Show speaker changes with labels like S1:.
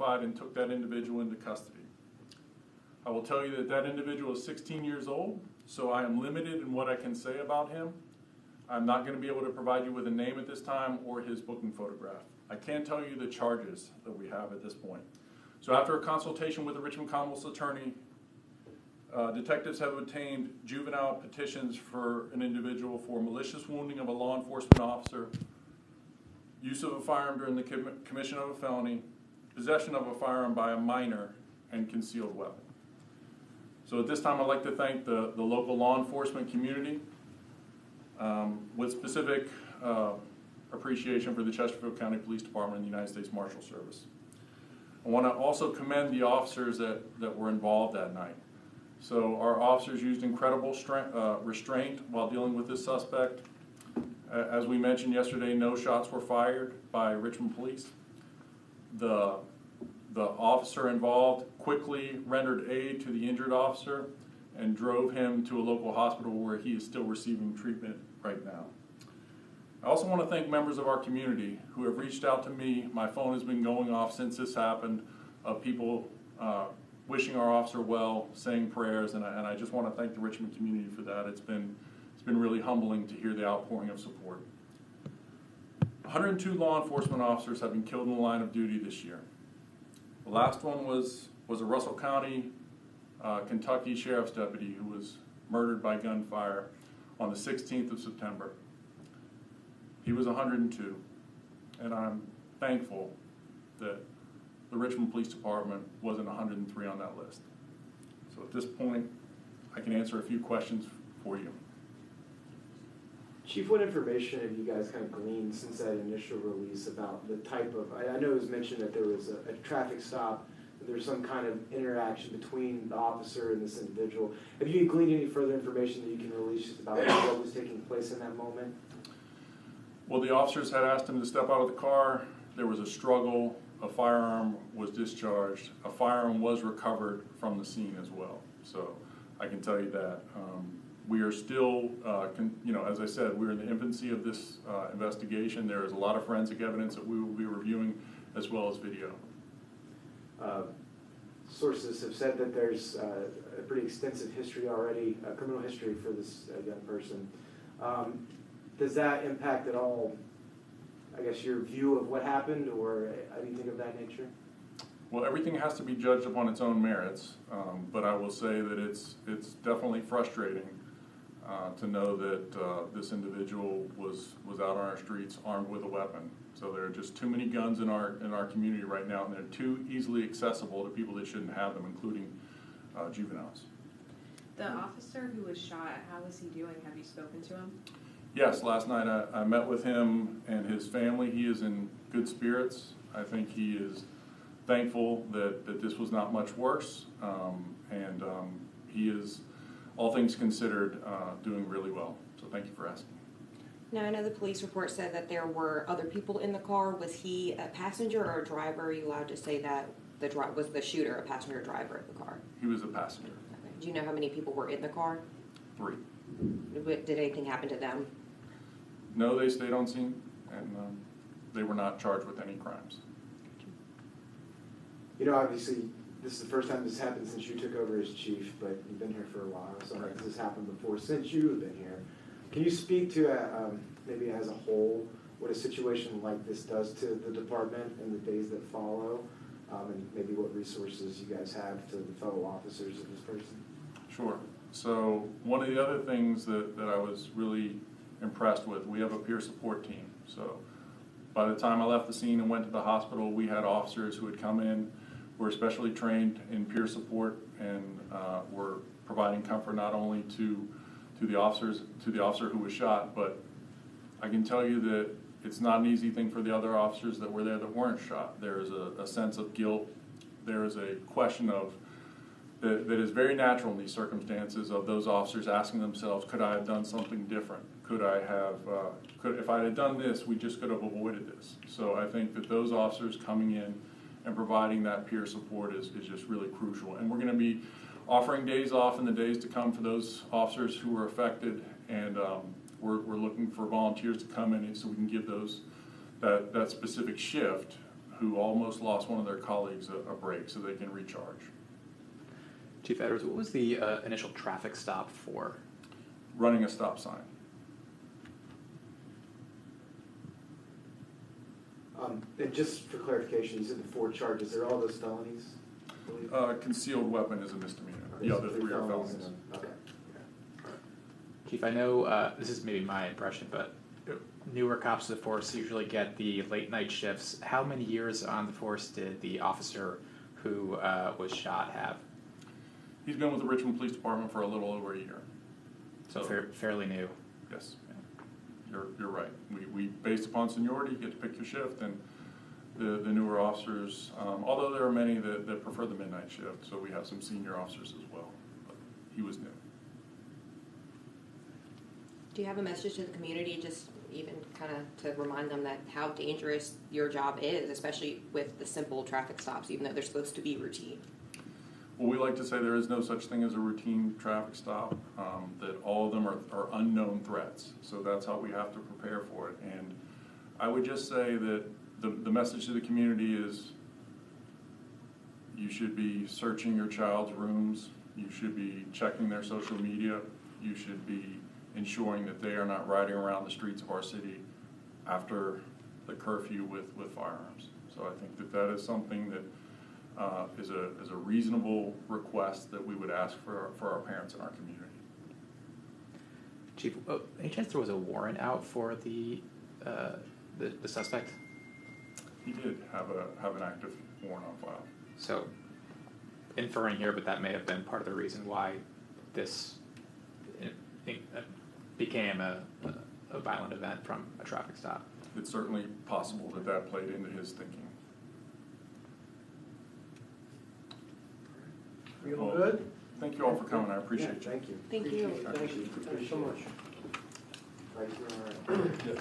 S1: identified and took that individual into custody. I will tell you that that individual is 16 years old, so I am limited in what I can say about him. I'm not going to be able to provide you with a name at this time or his booking photograph. I can tell you the charges that we have at this point. So after a consultation with the Richmond Commonwealth's attorney, detectives have obtained juvenile petitions for an individual for malicious wounding of a law enforcement officer, use of a firearm during the commission of a felony, possession of a firearm by a minor, and concealed weapon. So at this time, I'd like to thank the local law enforcement community with specific appreciation for the Chesterfield County Police Department and the United States Marshal Service. I want to also commend the officers that were involved that night. So our officers used incredible restraint while dealing with this suspect. As we mentioned yesterday, no shots were fired by Richmond Police. The officer involved quickly rendered aid to the injured officer and drove him to a local hospital where he is still receiving treatment right now. I also want to thank members of our community who have reached out to me. My phone has been going off since this happened, of people wishing our officer well, saying prayers, and I just want to thank the Richmond community for that. It's been really humbling to hear the outpouring of support. 102 law enforcement officers have been killed in the line of duty this year. The last one was a Russell County, Kentucky Sheriff's deputy who was murdered by gunfire on the 16th of September. He was 102, and I'm thankful that the Richmond Police Department wasn't 103 on that list. So at this point, I can answer a few questions for you.
S2: Chief, what information have you guys kind of gleaned since that initial release about the type of, I know it was mentioned that there was a traffic stop, that there's some kind of interaction between the officer and this individual. Have you gleaned any further information that you can release about what was taking place in that moment?
S1: Well, the officers had asked him to step out of the car. There was a struggle. A firearm was discharged. A firearm was recovered from the scene as well. So I can tell you that. We are still, as I said, we're in the infancy of this investigation. There is a lot of forensic evidence that we will be reviewing, as well as video.
S2: Sources have said that there's a pretty extensive history already, criminal history for this young person. Does that impact at all, I guess, your view of what happened, or anything of that nature?
S1: Well, everything has to be judged upon its own merits, but I will say that it's definitely frustrating to know that this individual was out on our streets armed with a weapon. So there are just too many guns in our community right now, and they're too easily accessible to people that shouldn't have them, including juveniles.
S3: The officer who was shot, how is he doing? Have you spoken to him?
S1: Yes, last night I met with him and his family. He is in good spirits. I think he is thankful that this was not much worse, and he is, all things considered, doing really well. So thank you for asking.
S4: Now, I know the police report said that there were other people in the car. Was he a passenger or a driver? Are you allowed to say that was the shooter a passenger or driver of the car?
S1: He was a passenger.
S4: Okay. Do you know how many people were in the car?
S1: 3.
S4: Did anything happen to them?
S1: No, they stayed on scene, and they were not charged with any crimes.
S2: You know, obviously, this is the first time this happened since you took over as chief, but you've been here for a while, so
S1: right.
S2: This has happened before since you have been here. Can you speak to, maybe as a whole, what a situation like this does to the department in the days that follow, and maybe what resources you guys have to the fellow officers of this person?
S1: Sure. So one of the other things that I was really impressed with, we have a peer support team. So by the time I left the scene and went to the hospital, we had officers who had come in, who were specially trained in peer support, and were providing comfort not only to the officer who was shot, but I can tell you that it's not an easy thing for the other officers that were there that weren't shot. There is a sense of guilt. There is a question of that is very natural in these circumstances, of those officers asking themselves, could I have done something different? Could I have, if I had done this, we just could have avoided this. So I think that those officers coming in and providing that peer support is just really crucial. And we're going to be offering days off in the days to come for those officers who were affected, and we're looking for volunteers to come in so we can give those that specific shift who almost lost one of their colleagues a break so they can recharge.
S5: Chief Edwards, what was the initial traffic stop for?
S1: Running a stop sign.
S2: And just for clarification, you said the 4 charges, are all those felonies? I believe?
S1: Concealed weapon is a misdemeanor.
S2: Okay,
S1: The
S2: so
S1: other 3 are felonies.
S2: Okay.
S5: Chief, I know this is maybe my impression, but newer cops of the force usually get the late night shifts. How many years on the force did the officer who was shot have?
S1: He's been with the Richmond Police Department for a little over a year.
S5: So fairly new.
S1: Yes, you're right. We based upon seniority, you get to pick your shift, and the newer officers, although there are many that prefer the midnight shift, so we have some senior officers as well, but he was new.
S4: Do you have a message to the community, just even kind of to remind them that how dangerous your job is, especially with the simple traffic stops, even though they're supposed to be routine?
S1: Well, we like to say there is no such thing as a routine traffic stop, that all of them are unknown threats. So that's how we have to prepare for it. And I would just say that the message to the community is you should be searching your child's rooms, you should be checking their social media, you should be ensuring that they are not riding around the streets of our city after the curfew with firearms. So I think that is something that is a reasonable request that we would ask for our parents in our community.
S5: Chief, any chance there was a warrant out for the suspect?
S1: He did have an active warrant on file.
S5: So, inferring here, but that may have been part of the reason why this became a violent event from a traffic stop.
S1: It's certainly possible that played into his thinking.
S6: You all good?
S1: Thank you all for coming. I appreciate you.
S2: Thank you.
S4: Thank you.
S2: Thank you.
S6: Thank you so much.
S2: Right here, all right.
S1: Yeah.